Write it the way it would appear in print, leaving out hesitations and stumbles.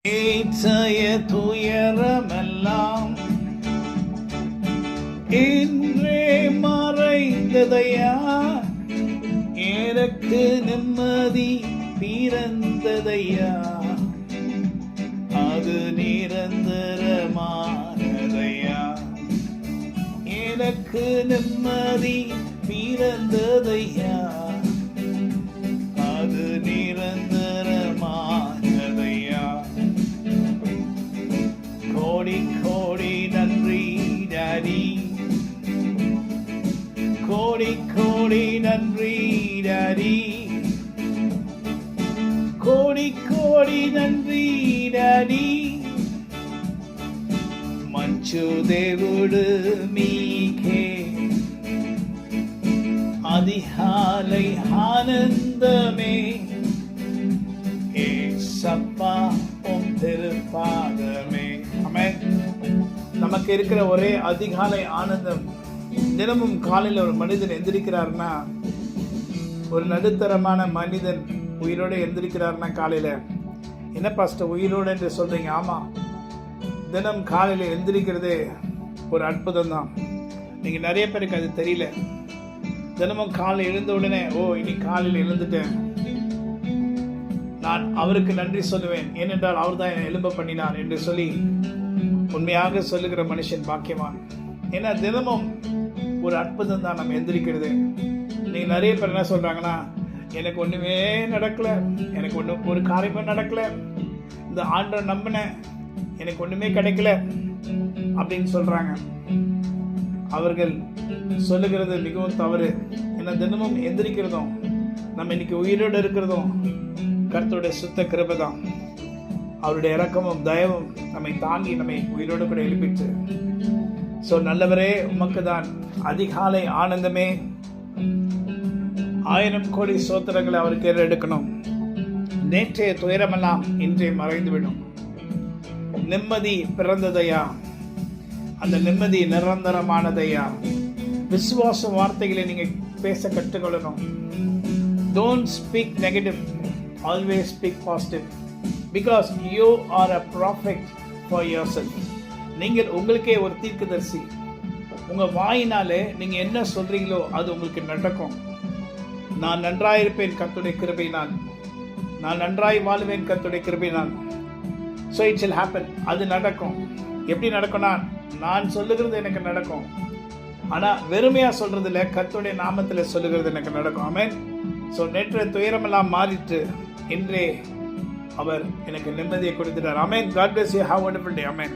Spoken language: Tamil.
நேற்றைய துயரமெல்லாம் இன்றே மறைந்ததையா, எனக்கு நிம்மதி பிறந்ததையா, அது நிரந்தரமானதையா, எனக்கு நிம்மதி பிறந்ததையா, அது நிரந்தரமானதையா. கோடி கோடி நன்றி டாடி, கோடி கோடி நன்றி டாடி, கோடி கோடி நன்றி డాడీ. మంచు దేవుడు మీకే அதிகாலை ஆனந்தமே, ஏசப்பா உம் திருப்பாதமே. ஆமென். நமக்கு இருக்கிற ஒரே அதிகாலை ஆனந்தம், தினமும் காலையில் ஒரு மனிதன் எந்திரிக்கிறார்னா, ஒரு நடுத்தரமான மனிதன் உயிரோடு எந்திரிக்கிறார்னா காலையில், என்ன பாஸ்டர் உயிரோடு என்று சொல்றீங்க? ஆமாம், தினம் காலையில் எந்திரிக்கிறதே ஒரு அற்புதம் தான். நீங்கள் நிறைய பேருக்கு அது தெரியல. தினமும் காலை எழுந்த உடனே, ஓ இன்னைக்கு காலையில் எழுந்துட்டேன், நான் அவருக்கு நன்றி சொல்லுவேன், ஏனென்றால் அவர் தான் என்னை எழும்ப பண்ணினார் என்று சொல்லி உண்மையாக சொல்லுகிற மனுஷன் பாக்கியவான். ஏன்னா தினமும் ஒரு அற்புதம் தான் நம்ம எந்திரிக்கிறது. நீங்கள் நிறைய பேர் என்ன சொல்கிறாங்கன்னா, எனக்கு ஒன்றுமே நடக்கலை, எனக்கு ஒரு காரியமே நடக்கலை, இந்த ஆண்டை நம்பினேன், எனக்கு ஒன்றுமே கிடைக்கல அப்படின்னு சொல்கிறாங்க. அவர்கள் சொல்லுகிறது மிகவும் தவறு. ஏன்னா தினமும் எந்திரிக்கிறதும் நம்ம இன்னைக்கு உயிரோடு இருக்கிறதும் கர்த்தருடைய சுத்த கிருபை தான். அவருடைய இரக்கமும் தயவும் நம்மை தாங்கி நம்மை உயிரோடு கூட எழுப்பிட்டு, ஸோ நல்லவரே உமக்கு தான் அதிகாலை ஆனந்தமே. 1000 கோடி சோத்திரங்களை அவருக்கு எடுக்கணும். நேற்றைய துயரமெல்லாம் இன்றே மறைந்துவிடும். நிம்மதி பிறந்ததையா, அந்த நிம்மதி நிரந்தரமானதையா. விசுவாச வார்த்தைகளை நீங்க பேச கற்றுக்கொள்ளணும். Don't speak negative, always speak positive, because you are a prophet for yourself. நீங்கள் உங்களுக்கே ஒரு தீர்க்கதரிசி. உங்க வாயினாலே நீங்க என்ன சொல்றீங்களோ அது உங்களுக்கு நடக்கும். நான் நன்றாயிருப்பேன் கர்த்தருடைய கிருபையினால், நான் நன்றாய் வாழுவேன் கர்த்தருடைய கிருபையினால். So it shall happen. அது நடக்கும். எப்படி நடக்கும்னா, நான் சொல்லுகிறது எனக்கு நடக்கும். ஆனா வெறுமையா சொல்றது இல்லை, கர்த்தருடைய நாமத்துல சொல்லுகிறது எனக்கு நடக்கும். ஆமென். ஸோ நேற்று துயரமெல்லாம் மாறிட்டு இன்றே அவர் எனக்கு நிம்மதியை கொடுத்துட்டார். ஆமென். God bless you. Have a wonderful day. Amen.